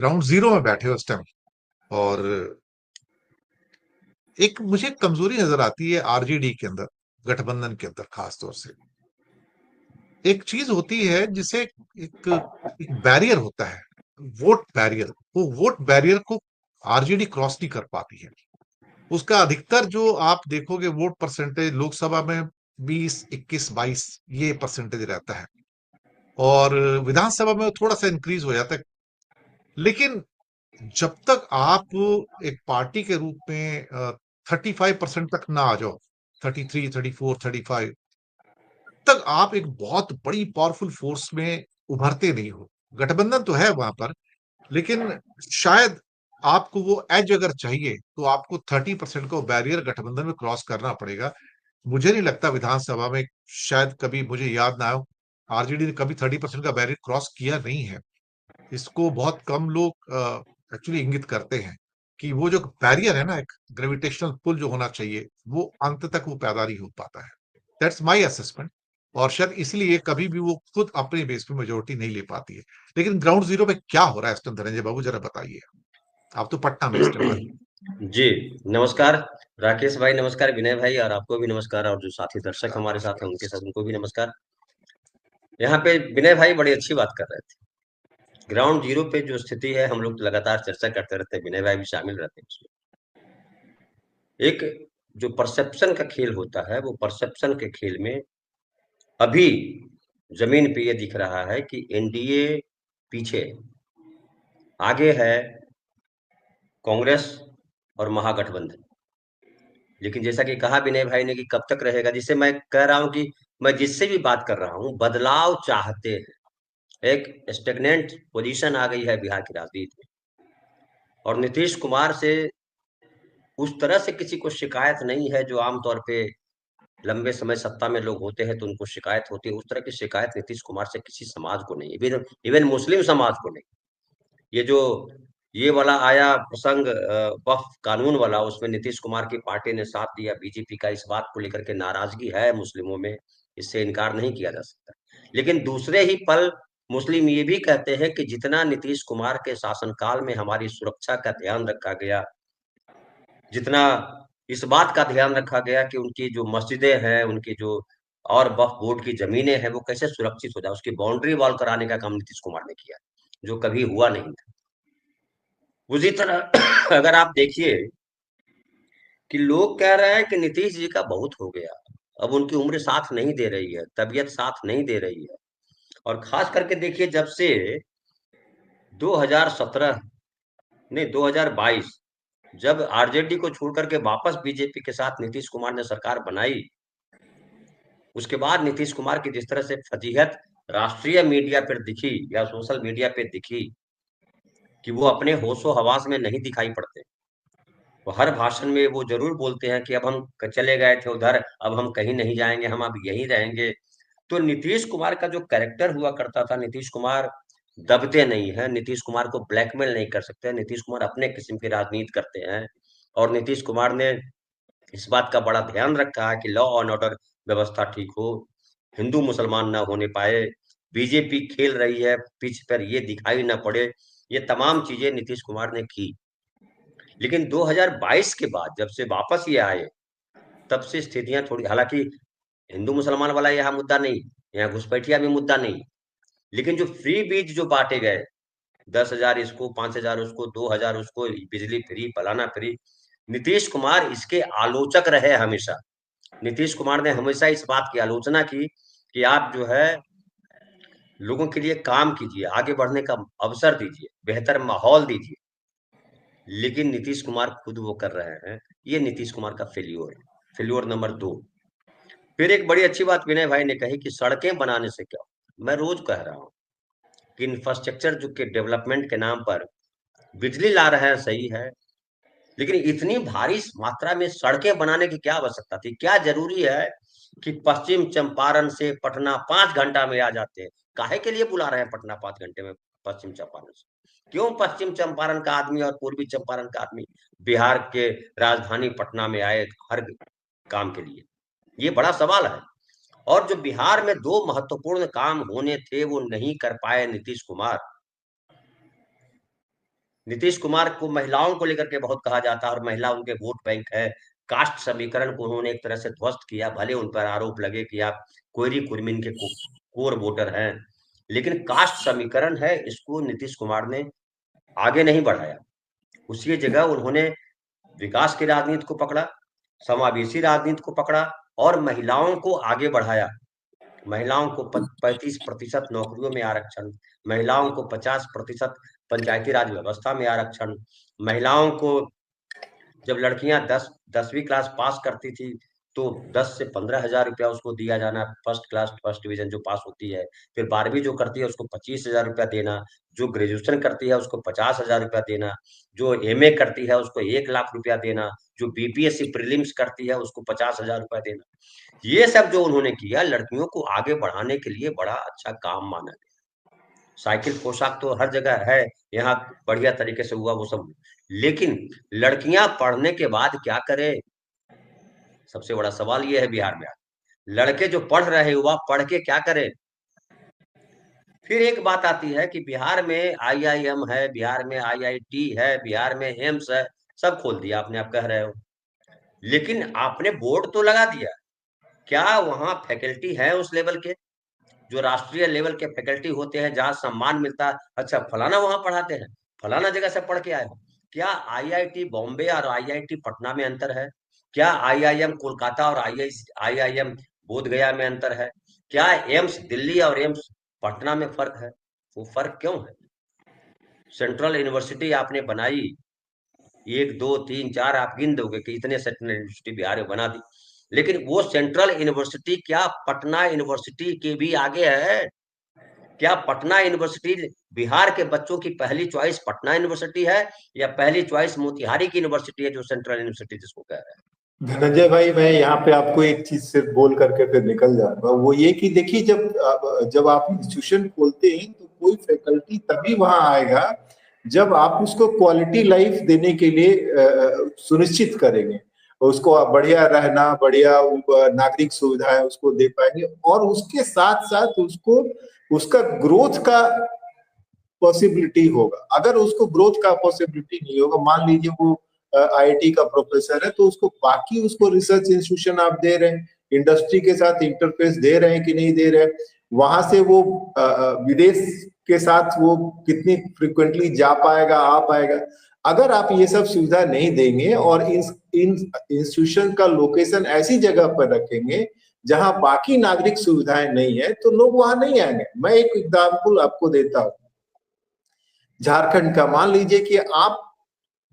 Ground zero में बैठे हो उस टाइम। और एक मुझे कमजोरी नजर आती है आरजेडी के अंदर, गठबंधन के अंदर खास तौर से। एक चीज होती है जिसे एक एक बैरियर होता है, वोट बैरियर। वो वोट बैरियर को आरजेडी क्रॉस नहीं कर पाती है। उसका अधिकतर जो आप देखोगे वोट परसेंटेज लोकसभा में 20, 21, 22 ये परसेंटेज रहता है, और विधानसभा में थोड़ा सा इंक्रीज हो जाता है। लेकिन जब तक आप एक पार्टी के रूप में 35% तक ना आ जाओ, 33, 34, 35 तक आप एक बहुत बड़ी पावरफुल फोर्स में उभरते नहीं हो। गठबंधन तो है वहां पर, लेकिन शायद आपको वो एज अगर चाहिए तो आपको 30% का बैरियर गठबंधन में क्रॉस करना पड़ेगा। मुझे नहीं लगता विधानसभा में शायद कभी, मुझे याद ना हो, आरजेडी ने कभी 30% का बैरियर क्रॉस किया नहीं है। इसको बहुत कम लोग एक्चुअली इंगित करते हैं कि वो जो बैरियर है ना, एक ग्रेविटेशनल पुल जो होना चाहिए, वो अंत तक वो पैदा नहीं हो पाता है। That's my assessment. और शायद इसलिए कभी भी वो खुद अपने बेस पे मेजोरिटी नहीं ले पाती है। लेकिन ग्राउंड जीरो पे क्या हो रहा है इस टाइम, धनंजय बाबू जरा बताइए। आप तो पटना में इस टाइम आए। जी, नमस्कार राकेश भाई, नमस्कार विनय भाई, और आपको भी नमस्कार, और जो साथी दर्शक नमस्कार, हमारे साथ नमस्कार, हैं उनके साथ नमस्कार। उनको भी नमस्कार। यहाँ पे विनय भाई बड़ी अच्छी बात कर रहे थे। ग्राउंड जीरो पे जो स्थिति है हम लोग लगातार चर्चा करते रहते हैं, विनय भाई भी शामिल रहते हैं उसमें। एक जो परसेप्शन का खेल होता है, वो परसेप्शन के खेल में अभी जमीन पे ये दिख रहा है कि एनडीए पीछे, आगे है कांग्रेस और महागठबंधन। लेकिन जैसा कि कहा विनय भाई ने कि कब तक रहेगा, जिससे मैं कह रहा हूं कि मैं जिससे भी बात कर रहा हूं बदलाव चाहते हैं। एक स्टेगनेंट पोजीशन आ गई है बिहार की राजनीति में, और नीतीश कुमार से उस तरह से किसी को शिकायत नहीं है। जो आमतौर पे लंबे समय सत्ता में लोग होते हैं तो उनको शिकायत होती है, उस तरह की शिकायत नीतीश कुमार से किसी समाज को नहीं है, इवन इवन मुस्लिम समाज को नहीं। ये जो ये वाला आया प्रसंग वक्फ कानून वाला, उसमें नीतीश कुमार की पार्टी ने साथ दिया बीजेपी का, इस बात को लेकर के नाराजगी है मुस्लिमों में, इससे इनकार नहीं किया जा सकता। लेकिन दूसरे ही पल मुस्लिम ये भी कहते हैं कि जितना नीतीश कुमार के शासनकाल में हमारी सुरक्षा का ध्यान रखा गया, जितना इस बात का ध्यान रखा गया कि उनकी जो मस्जिदें हैं, उनकी जो और वक्फ बोर्ड की जमीनें हैं वो कैसे सुरक्षित हो जाए, उसकी बाउंड्री वॉल कराने का काम नीतीश कुमार ने किया, जो कभी हुआ नहीं था। उसी तरह अगर आप देखिए कि लोग कह रहे हैं कि नीतीश जी का बहुत हो गया, अब उनकी उम्र साथ नहीं दे रही है, तबीयत साथ नहीं दे रही है। और खास करके देखिए, जब से 2017 नहीं 2022, जब आरजेडी को छोड़ करके वापस बीजेपी के साथ नीतीश कुमार ने सरकार बनाई, उसके बाद नीतीश कुमार की जिस तरह से फजीहत राष्ट्रीय मीडिया पर दिखी या सोशल मीडिया पे दिखी, कि वो अपने होशो हवास में नहीं दिखाई पड़ते। वो हर भाषण में वो जरूर बोलते हैं कि अब हम चले गए थे उधर, अब हम कहीं नहीं जाएंगे, हम अब यहीं रहेंगे। तो नीतीश कुमार का जो कैरेक्टर हुआ करता था, नीतीश कुमार दबते नहीं है, नीतीश कुमार को ब्लैकमेल नहीं कर सकते, नीतीश कुमार अपने किस्म की राजनीति करते हैं। और नीतीश कुमार ने इस बात का बड़ा ध्यान रखा है कि लॉ एंड ऑर्डर व्यवस्था ठीक हो, हिंदू मुसलमान ना होने पाए, बीजेपी खेल रही है पिच पर ये दिखाई ना पड़े। ये तमाम चीजें नीतीश कुमार ने की। लेकिन 2022 के बाद जब से वापस ये आए, तब से स्थितियां थोड़ी, हालांकि हिंदू मुसलमान वाला यहाँ मुद्दा नहीं, यहाँ घुसपैठिया भी मुद्दा नहीं, लेकिन जो फ्री बीज जो बांटे गए, 10,000 इसको, 5,000 उसको, 2,000 उसको, बिजली फ्री, फलाना फ्री, नीतीश कुमार इसके आलोचक रहे हमेशा। नीतीश कुमार ने हमेशा इस बात की आलोचना की कि आप जो है लोगों के लिए काम कीजिए, आगे बढ़ने का अवसर दीजिए, बेहतर माहौल दीजिए। लेकिन नीतीश कुमार खुद वो कर रहे हैं। ये नीतीश कुमार का फेल्योर है, फेल्योर नंबर 2। फिर एक बड़ी अच्छी बात विनय भाई ने कही कि सड़कें बनाने से क्या होता है। मैं रोज कह रहा हूँ कि इंफ्रास्ट्रक्चर जो के डेवलपमेंट के नाम पर बिजली ला रहे हैं, सही है, लेकिन इतनी भारी मात्रा में सड़कें बनाने की क्या आवश्यकता थी? क्या जरूरी है कि पश्चिम चंपारण से पटना 5 घंटा में आ जाते हैं? काहे के लिए बुला रहे हैं पटना 5 घंटे में पश्चिम चंपारण से? क्यों पश्चिम चंपारण का आदमी और पूर्वी चंपारण का आदमी बिहार के राजधानी पटना में आए हर काम के लिए? ये बड़ा सवाल है। और जो बिहार में दो महत्वपूर्ण काम होने थे वो नहीं कर पाए नीतीश कुमार। नीतीश कुमार को महिलाओं को लेकर के बहुत कहा जाता है और महिला उनके वोट बैंक है। कास्ट समीकरण को उन्होंने एक तरह से ध्वस्त किया, भले उन पर आरोप लगे कि आप कोयरी कुर्मिन के कोर वोटर हैं, लेकिन कास्ट समीकरण है, इसको नीतीश कुमार ने आगे नहीं बढ़ाया। उसी जगह उन्होंने विकास की राजनीति को पकड़ा, समावेशी राजनीति को पकड़ा और महिलाओं को आगे बढ़ाया। महिलाओं को 35% नौकरियों में आरक्षण, महिलाओं को 50% पंचायती राज व्यवस्था में आरक्षण, महिलाओं को जब लड़कियां 10वीं क्लास पास करती थी तो 10 से 15 हजार रुपया उसको दिया जाना, फर्स्ट क्लास फर्स्ट डिवीजन जो पास होती है। फिर 12वीं जो करती है उसको 25 हजार रुपया देना, जो ग्रेजुएशन करती है उसको 50 हजार रुपया देना, जो एमए करती है उसको 1 लाख रुपया देना, जो बीपीएससी प्रीलिम्स करती है उसको 50 हजार रुपया देना। ये सब जो उन्होंने किया लड़कियों को आगे बढ़ाने के लिए बड़ा अच्छा काम माना गया। साइकिल पोशाक तो हर जगह है, यहाँ बढ़िया तरीके से हुआ वो सब, लेकिन लड़कियां पढ़ने के बाद क्या करें? सबसे बड़ा सवाल ये है बिहार में। लड़के जो पढ़ रहे हैं वह पढ़ के क्या करें? फिर एक बात आती है कि बिहार में आईआईएम है, बिहार में आईआईटी है, बिहार में एम्स है, सब खोल दिया आपने, आप कह रहे हो, लेकिन आपने बोर्ड तो लगा दिया, क्या वहां फैकल्टी है उस लेवल के, जो राष्ट्रीय लेवल के फैकल्टी होते हैं जहां सम्मान मिलता है? अच्छा फलाना वहां पढ़ाते हैं, फलाना जगह से पढ़ के आए हो। क्या आईआईटी बॉम्बे और आईआईटी पटना में अंतर है? क्या आईआईएम कोलकाता और आईआईएम बोध गया में अंतर है? क्या एम्स दिल्ली और एम्स पटना में फर्क है? वो फर्क क्यों है? सेंट्रल यूनिवर्सिटी आपने बनाई, एक दो तीन चार आप गिन दोगे कि इतने सेंट्रल यूनिवर्सिटी बिहार में बना दी, लेकिन वो सेंट्रल यूनिवर्सिटी क्या पटना यूनिवर्सिटी के भी आगे है? क्या पटना यूनिवर्सिटी बिहार के बच्चों की पहली चॉइस पटना यूनिवर्सिटी है, या पहली चॉइस मोतिहारी की यूनिवर्सिटी है जो सेंट्रल यूनिवर्सिटी जिसको कह रहे हैं? धनंजय भाई, मैं यहाँ पे आपको एक चीज सिर्फ बोल करके फिर निकल जाऊंगा। वो ये कि देखिए, जब आप इंस्टीट्यूशन खोलते हैं तो कोई फैकल्टी तभी वहां आएगा जब आप उसको क्वालिटी लाइफ देने के लिए सुनिश्चित करेंगे। उसको आप बढ़िया रहना, बढ़िया नागरिक सुविधाएं उसको दे पाएंगे, और उसके साथ साथ उसको उसका ग्रोथ का पॉसिबिलिटी होगा। अगर उसको ग्रोथ का पॉसिबिलिटी नहीं होगा, मान लीजिए वो आईआईटी का प्रोफेसर है, तो उसको बाकी उसको रिसर्च इंस्टीट्यूशन आप दे रहे हैं, इंडस्ट्री के साथ इंटरफेस दे रहे हैं कि नहीं दे रहे हैं, वहां से वो विदेश के साथ वो कितनी फ्रिक्वेंटली जा पाएगा, आ पाएगा। अगर आप ये सब सुविधा नहीं देंगे और इन इंस्टीट्यूशन का लोकेशन ऐसी जगह पर रखेंगे जहां बाकी नागरिक सुविधाएं नहीं है, तो लोग वहां नहीं आएंगे। मैं एक एग्जाम्पल आपको देता हूं झारखंड का। मान लीजिए कि आप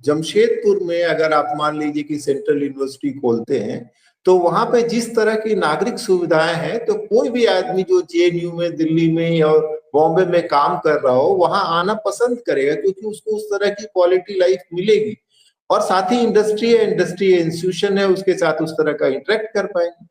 जमशेदपुर में अगर आप मान लीजिए कि सेंट्रल यूनिवर्सिटी खोलते हैं, तो वहां पे जिस तरह की नागरिक सुविधाएं हैं, तो कोई भी आदमी जो जेएनयू में, दिल्ली में और बॉम्बे में काम कर रहा हो वहां आना पसंद करेगा, क्योंकि उसको उस तरह की क्वालिटी लाइफ मिलेगी, और साथ ही इंडस्ट्री इंस्टीट्यूशन है उसके साथ उस तरह का इंटरेक्ट कर पाएंगे।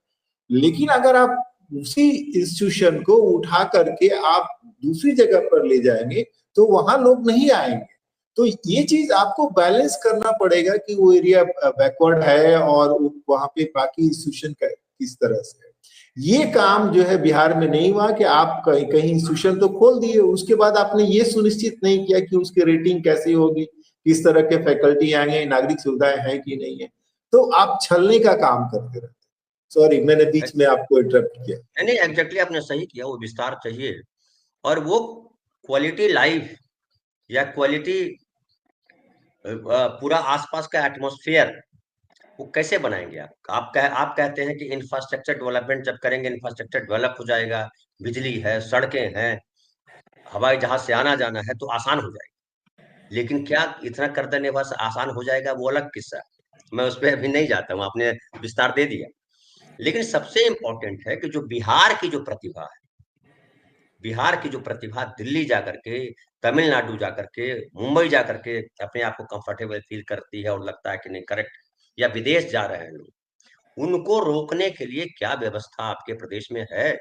लेकिन अगर आप उसी इंस्टीट्यूशन को उठा करके आप दूसरी जगह पर ले जाएंगे तो वहां लोग नहीं आएंगे। तो ये चीज आपको बैलेंस करना पड़ेगा कि वो एरिया बैकवर्ड है और वहां पे बाकी इंस्टीट्यूशन किस तरह से है। ये काम जो है बिहार में नहीं हुआ कि आप कहीं कहीं इंस्टीट्यूशन तो खोल दिए, उसके बाद आपने ये सुनिश्चित नहीं किया कि उसकी रेटिंग कैसी होगी, किस तरह के फैकल्टी आएंगे, नागरिक सुविधाएं हैं कि नहीं है। तो आप छलने का काम करते रहते। सॉरी, मैंने बीच में आपको इंटरप्ट किया। नहीं एग्जैक्टली आपने सही किया, वो विस्तार चाहिए। और वो क्वालिटी लाइफ या क्वालिटी पूरा आसपास का एटमॉस्फेयर वो कैसे बनाएंगे आप कहते हैं कि इंफ्रास्ट्रक्चर डेवलपमेंट जब करेंगे, इंफ्रास्ट्रक्चर डेवलप हो जाएगा, बिजली है, सड़कें हैं, हवाई जहाज से आना जाना है तो आसान हो जाएगा। लेकिन क्या इतना कर देने बस आसान हो जाएगा? वो अलग किस्सा है, मैं उस पर अभी नहीं जाता हूँ, आपने विस्तार दे दिया। लेकिन सबसे इंपॉर्टेंट है कि जो बिहार की जो प्रतिभा है, बिहार की जो प्रतिभा दिल्ली जाकर के, तमिलनाडु जाकर के, मुंबई जाकर के अपने आप को कंफर्टेबल फील करती है और लगता है कि नहीं करेक्ट, या विदेश जा रहे हैं लोग, उनको रोकने के लिए क्या व्यवस्था आपके प्रदेश में है?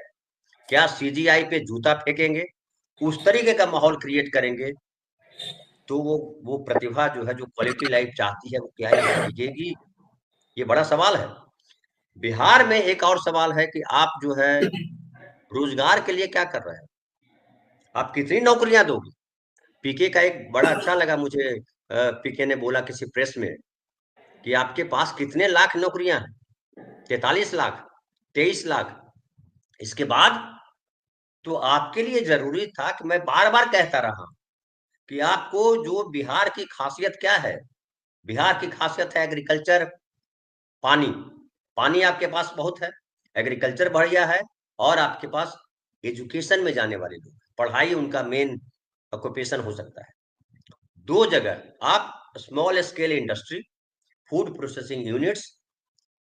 क्या सीजीआई पे जूता फेंकेंगे, उस तरीके का माहौल क्रिएट करेंगे तो वो प्रतिभा जो है, जो क्वालिटी लाइफ चाहती है, वो क्या ये जीएगी? ये बड़ा सवाल है। बिहार में एक और सवाल है कि आप जो है रोजगार के लिए क्या कर रहे हैं? आप कितनी नौकरियां दोगे? पीके का एक बड़ा अच्छा लगा मुझे, पीके ने बोला किसी प्रेस में कि आपके पास कितने लाख नौकरियां हैं, 43 लाख, 23 लाख। इसके बाद तो आपके लिए जरूरी था कि मैं बार बार कहता रहा कि आपको जो बिहार की खासियत क्या है, बिहार की खासियत है एग्रीकल्चर, पानी। पानी आपके पास बहुत है, एग्रीकल्चर बढ़िया है, और आपके पास एजुकेशन में जाने वाले लोग, पढ़ाई उनका मेन ऑक्यूपेशन हो सकता है। दो जगह आप small scale industry, food processing units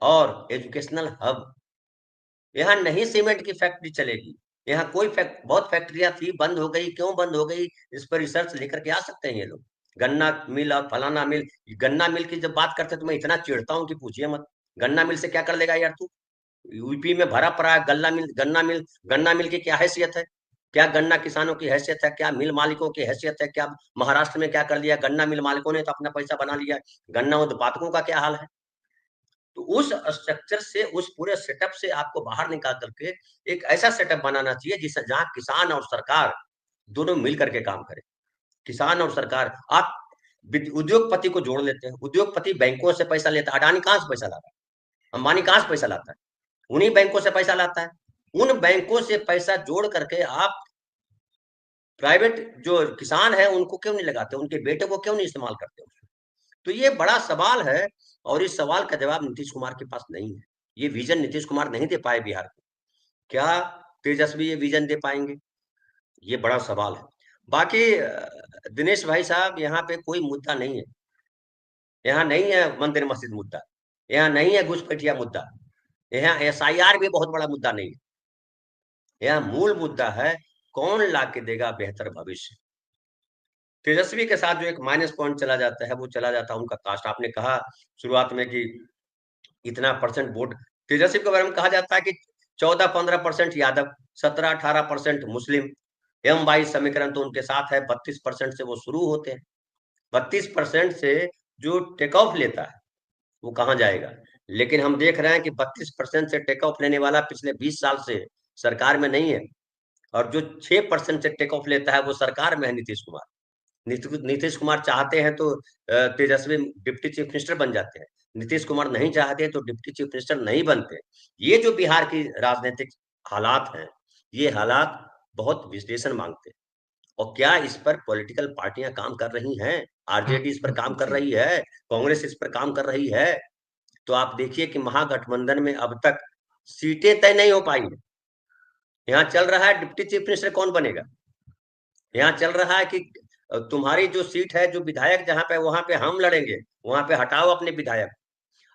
और एजुकेशनल हब। यहाँ नहीं सीमेंट की फैक्ट्री चलेगी, यहाँ कोई बहुत फैक्ट्रियां थी, बंद हो गई, क्यों बंद हो गई, इस पर रिसर्च लेकर के आ सकते हैं ये लोग। गन्ना मिल और फलाना मिल, गन्ना मिल की जब बात करते हैं तो मैं इतना चिढ़ता हूँ कि पूछिए मत। गन्ना मिल से क्या कर लेगा यार तू? यूपी में भरा पड़ा है गन्ना मिल, गन्ना मिल की क्या हैसियत है? क्या गन्ना किसानों की हैसियत है? क्या मिल मालिकों की हैसियत है? क्या महाराष्ट्र में क्या कर लिया? गन्ना मिल मालिकों ने तो अपना पैसा बना लिया, गन्ना उत्पादकों का क्या हाल है? तो उस स्ट्रक्चर से, उस पूरे सेटअप से आपको बाहर निकाल करके एक ऐसा सेटअप बनाना चाहिए जिससे जहां किसान और सरकार दोनों मिल करके काम करें। किसान और सरकार, आप उद्योगपति को जोड़ लेते हैं, उद्योगपति बैंकों से पैसा लेता है, अडानी कहां से पैसा लाता है, अंबानी कहां से पैसा लाता है? उन्हीं बैंकों से पैसा लाता है। उन बैंकों से पैसा जोड़ करके आप प्राइवेट जो किसान है उनको क्यों नहीं लगाते, उनके बेटे को क्यों नहीं इस्तेमाल करते? तो ये बड़ा सवाल है, और इस सवाल का जवाब नीतीश कुमार के पास नहीं है। ये विजन नीतीश कुमार नहीं दे पाए बिहार को। क्या तेजस्वी ये विजन दे पाएंगे? ये बड़ा सवाल है। बाकी दिनेश भाई साहब, यहाँ पे कोई मुद्दा नहीं है। यहाँ नहीं है मंदिर मस्जिद मुद्दा, यहाँ नहीं है घुसपैठिया मुद्दा, यहाँ SIR भी बहुत बड़ा मुद्दा नहीं है। यहाँ मूल मुद्दा है कौन ला के देगा बेहतर भविष्य। तेजस्वी के साथ जो एक माइनस पॉइंट चला जाता है वो चला जाता है उनका कास्ट। आपने कहा शुरुआत में कि इतना परसेंट वोट तेजस्वी के बारे में कहा जाता है कि 14-15% यादव, 17-18% मुस्लिम, M22 समीकरण तो उनके साथ है, 32% से वो शुरू होते हैं। 32% से जो टेक ऑफ लेता है वो कहाँ जाएगा? लेकिन हम देख रहे हैं कि 32% से टेक ऑफ लेने वाला पिछले 20 साल से सरकार में नहीं है, और जो 6% से टेक ऑफ लेता है वो सरकार में है नीतीश कुमार। नीतीश कुमार चाहते हैं तो तेजस्वी डिप्टी चीफ मिनिस्टर बन जाते हैं, नीतीश कुमार नहीं चाहते तो डिप्टी चीफ मिनिस्टर नहीं बनते। ये जो बिहार की राजनीतिक हालात हैं, ये हालात बहुत विश्लेषण मांगते हैं। और क्या इस पर पॉलिटिकल पार्टियां काम कर रही हैं? RJD इस पर काम कर रही है, कांग्रेस इस पर काम कर रही है। तो आप देखिए कि महागठबंधन में अब तक सीटें तय नहीं हो पाई है। यहाँ चल रहा है डिप्टी चीफ मिनिस्टर कौन बनेगा, यहाँ चल रहा है कि तुम्हारी जो सीट है, जो विधायक जहां पे, वहां पे हम लड़ेंगे, वहां पे हटाओ अपने विधायक।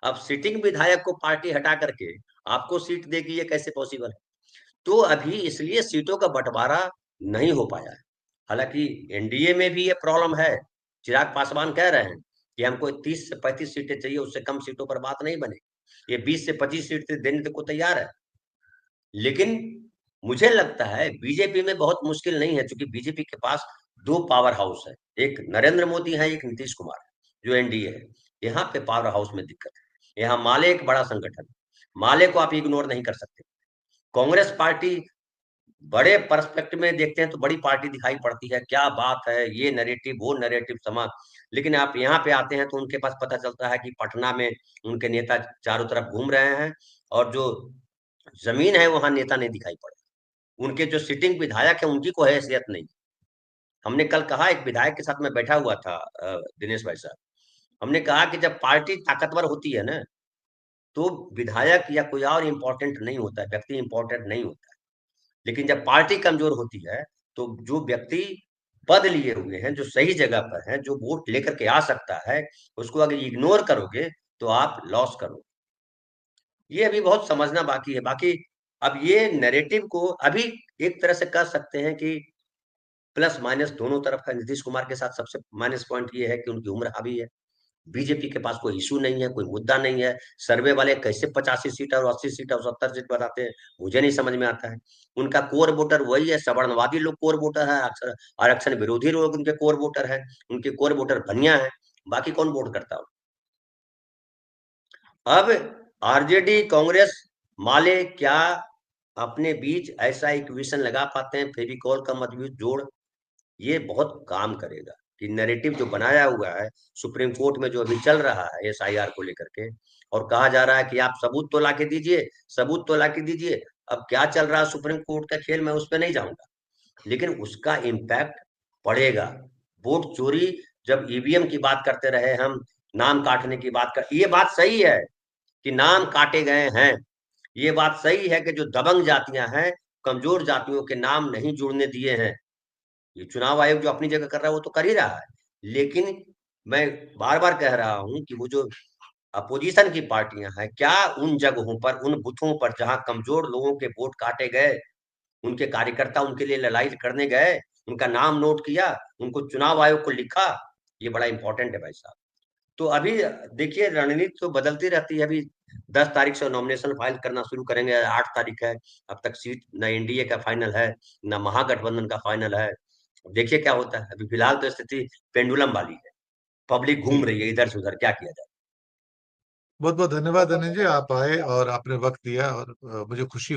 अब सिटिंग विधायक को पार्टी हटा करके आपको सीट देगी, ये कैसे पॉसिबल है? तो अभी इसलिए सीटों का बंटवारा नहीं हो पाया है। हालांकि एनडीए में भी ये प्रॉब्लम है। चिराग पासवान कह रहे हैं कि हमको 30 से 35 सीटें चाहिए, उससे कम सीटों पर बात नहीं बनेगी। ये 20 से 25 सीट देने को तैयार है। लेकिन मुझे लगता है बीजेपी में बहुत मुश्किल नहीं है, क्योंकि बीजेपी के पास दो पावर हाउस है, एक नरेंद्र मोदी है, एक नीतीश कुमार है, जो एनडीए है। यहाँ पे पावर हाउस में दिक्कत है। यहाँ माले एक बड़ा संगठन है, माले को आप इग्नोर नहीं कर सकते। कांग्रेस पार्टी बड़े पर्सपेक्टिव में देखते हैं तो बड़ी पार्टी दिखाई पड़ती है, क्या बात है, ये नैरेटिव वो नैरेटिव समाज। लेकिन आप यहाँ पे आते हैं तो उनके पास पता चलता है कि पटना में उनके नेता चारों तरफ घूम रहे हैं, और जो जमीन है वहां नेता नहीं दिखाई पड़े। उनके जो सिटिंग विधायक है उनकी कोई हैसियत नहीं। हमने कल कहा, एक विधायक के साथ मैं बैठा हुआ था, दिनेश भाई साहब, हमने कहा कि जब पार्टी ताकतवर होती है ना, तो विधायक या कोई और इम्पोर्टेंट नहीं होता है, व्यक्ति इम्पोर्टेंट नहीं होता है। लेकिन जब पार्टी कमजोर होती है तो जो व्यक्ति पद लिए हुए हैं, जो सही जगह पर है, जो वोट लेकर के आ सकता है, उसको अगर इग्नोर करोगे तो आप लॉस करोगे। ये अभी बहुत समझना बाकी है। बाकी अब ये नैरेटिव को अभी एक तरह से कह सकते हैं कि प्लस माइनस दोनों तरफ है। नीतीश कुमार के साथ सबसे माइनस पॉइंट ये है कि उनकी उम्र हावी है, बीजेपी के पास कोई इशू नहीं है, कोई मुद्दा नहीं है। सर्वे वाले कैसे 85 सीट और 80 सीट और 70 सीट बताते हैं, मुझे नहीं समझ में आता है। उनका कोर वोटर वही है, सवर्णवादी लोग कोर वोटर है, अक्सर आरक्षण विरोधी लोग उनके कोर वोटर है, उनके कोर वोटर बनिया है, बाकी कौन वोट करता हो? अब RJD कांग्रेस माले क्या अपने बीच ऐसा इक्वेशन लगा पाते हैं, फेविकॉल का मजबूत जोड़? ये बहुत काम करेगा। कि नैरेटिव जो बनाया हुआ है सुप्रीम कोर्ट में जो अभी चल रहा है SIR को लेकर के, और कहा जा रहा है कि आप सबूत तो ला के दीजिए, सबूत तो ला के दीजिए। अब क्या चल रहा है सुप्रीम कोर्ट का खेल, मैं उस पर नहीं जाऊंगा, लेकिन उसका इम्पैक्ट पड़ेगा। वोट चोरी, जब EVM की बात करते रहे हम, नाम काटने की बात कर, ये बात सही है कि नाम काटे गए हैं, ये बात सही है कि जो दबंग जातियां हैं, कमजोर जातियों के नाम नहीं जुड़ने दिए हैं। ये चुनाव आयोग जो अपनी जगह कर रहा है वो तो कर ही रहा है, लेकिन मैं बार बार कह रहा हूं कि वो जो अपोजिशन की पार्टियां हैं, क्या उन जगहों पर, उन बूथों पर जहां कमजोर लोगों के वोट काटे गए, उनके कार्यकर्ता उनके लिए लड़ाई करने गए, उनका नाम नोट किया, उनको चुनाव आयोग को लिखा? ये बड़ा इंपॉर्टेंट है भाई साहब। तो अभी देखिए, रणनीति तो बदलती रहती है। अभी 10 तारीख से नॉमिनेशन फाइल करना शुरू करेंगे, 8 तारीख है। अब तक सीट न NDA का फाइनल है, न महागठबंधन का फाइनल है। देखिए क्या होता है। अभी फिलहाल तो स्थिति पेंडुलम वाली है, पब्लिक जी, घूम रही है इधर से उधर, क्या किया जाए। बहुत बहुत धन्यवाद धनंजय, आप आए और आपने वक्त दिया, और मुझे खुशी हुई।